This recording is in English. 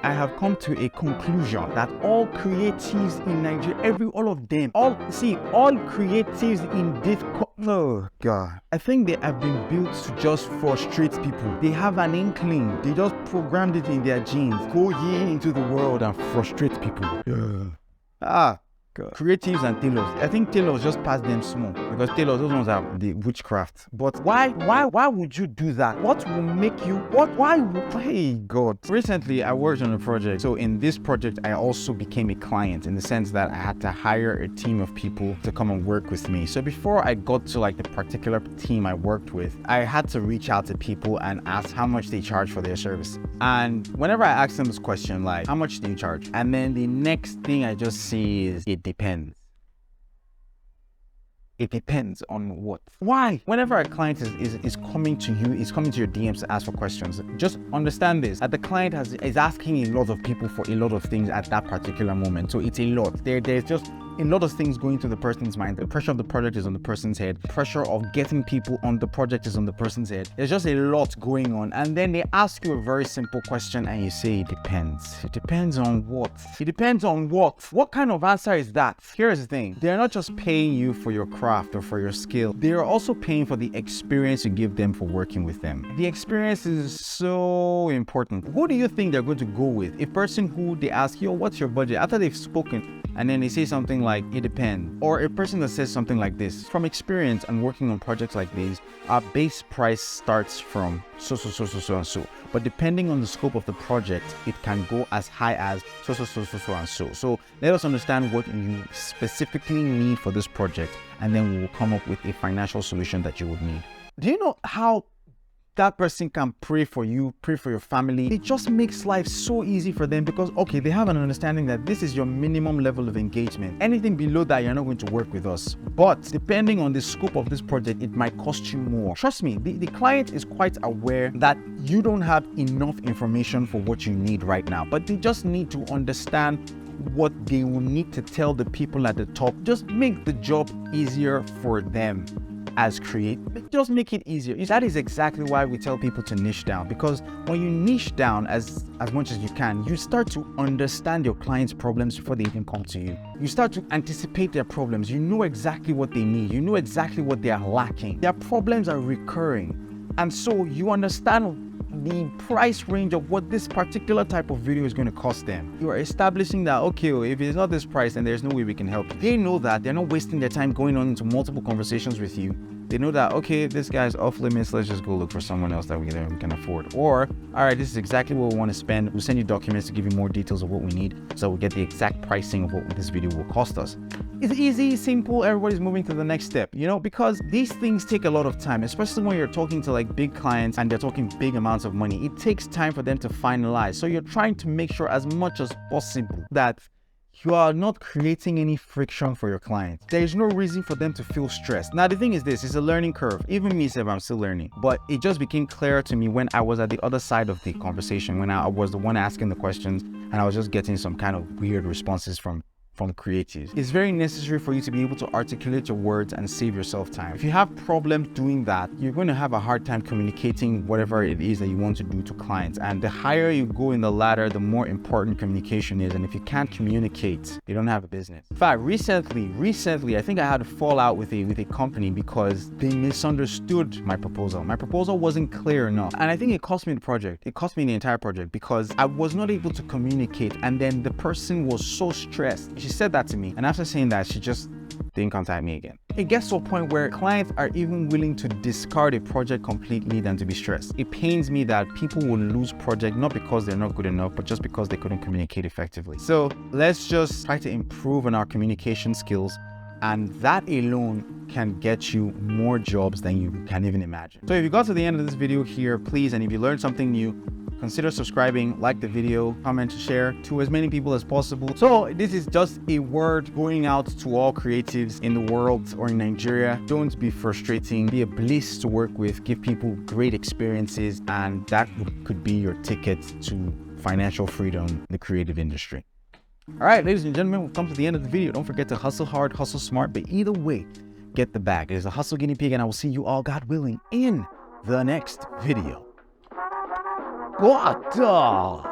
I have come to a conclusion that all creatives in Nigeria, all of them, all creatives in this oh God. I think they have been built to just frustrate people. They have an inkling. They just programmed it in their genes. Go ye into the world and frustrate people. God. Creatives and tailors. I think tailors just pass them small because tailors, those ones have the witchcraft. But why would you do that? What will make you, hey God. Recently, I worked on a project. So in this project, I also became a client in the sense that I had to hire a team of people to come and work with me. So before I got to like the particular team I worked with, I had to reach out to people and ask how much they charge for their service. And whenever I ask them this question, like, how much do you charge? And then the next thing I just see is, it depends. It depends on what. Why? Whenever a client is coming to you, is coming to your DMs to ask for questions, just understand this, that the client is asking a lot of people for a lot of things at that particular moment. So it's a lot. There's just a lot of things going through the person's mind. The pressure of the project is on the person's head. The pressure of getting people on the project is on the person's head. There's just a lot going on. And then they ask you a very simple question and you say, it depends. It depends on what? It depends on what? What kind of answer is that? Here's the thing. They're not just paying you for your craft or for your skill. They're also paying for the experience you give them for working with them. The experience is so important. Who do you think they're going to go with? A person who they ask, yo, what's your budget? After they've spoken, and then they say something like, it depends. Or a person that says something like this. From experience and working on projects like these, our base price starts from so. But depending on the scope of the project, it can go as high as so and so. So let us understand what you specifically need for this project, and then we will come up with a financial solution that you would need. Do you know how that person can pray for you, pray for your family? It just makes life so easy for them because, okay, they have an understanding that this is your minimum level of engagement. Anything below that, you're not going to work with us. But depending on the scope of this project, it might cost you more. Trust me, the client is quite aware that you don't have enough information for what you need right now, but they just need to understand what they will need to tell the people at the top. Just make the job easier for them. As create, just make it easier. That is exactly why we tell people to niche down, because when you niche down as much as you can, you start to understand your client's problems before they even come to you. You start to anticipate their problems. You know exactly what they need. You know exactly what they are lacking. Their problems are recurring. And so you understand the price range of what this particular type of video is going to cost them. You are establishing that, okay, if it's not this price, then there's no way we can help you. They know that. They're not wasting their time going on into multiple conversations with you. They know that, okay, this guy's off limits, let's just go look for someone else that we can afford. Or, all right, this is exactly what we want to spend. We'll send you documents to give you more details of what we need, so we'll get the exact pricing of what this video will cost us. It's easy, simple, everybody's moving to the next step, you know, because these things take a lot of time, especially when you're talking to like big clients and they're talking big amounts of money. It takes time for them to finalize. So you're trying to make sure as much as possible that you are not creating any friction for your clients. There is no reason for them to feel stressed. Now, the thing is this, it's a learning curve. Even me, I'm still learning. But it just became clear to me when I was at the other side of the conversation, when I was the one asking the questions and I was just getting some kind of weird responses from creatives. It's very necessary for you to be able to articulate your words and save yourself time. If you have problems doing that, you're going to have a hard time communicating whatever it is that you want to do to clients. And the higher you go in the ladder, the more important communication is. And if you can't communicate, you don't have a business. In fact, recently, I think I had a fallout with a company because they misunderstood my proposal. My proposal wasn't clear enough. And I think it cost me the project. It cost me the entire project because I was not able to communicate. And then the person was so stressed. She said that to me, and after saying that, she just didn't contact me again. It gets to a point where clients are even willing to discard a project completely than to be stressed. It pains me that people will lose project not because they're not good enough, but just because they couldn't communicate effectively. So let's just try to improve on our communication skills, and that alone can get you more jobs than you can even imagine. So if you got to the end of this video here, please, and if you learned something new, consider subscribing, like the video, comment, share to as many people as possible. So this is just a word going out to all creatives in the world or in Nigeria. Don't be frustrating, be a bliss to work with, give people great experiences, and that could be your ticket to financial freedom in the creative industry. All right, ladies and gentlemen, we've come to the end of the video. Don't forget to hustle hard, hustle smart, but either way, get the bag. It is a Hustle Guinea Pig, and I will see you all, God willing, in the next video. What the?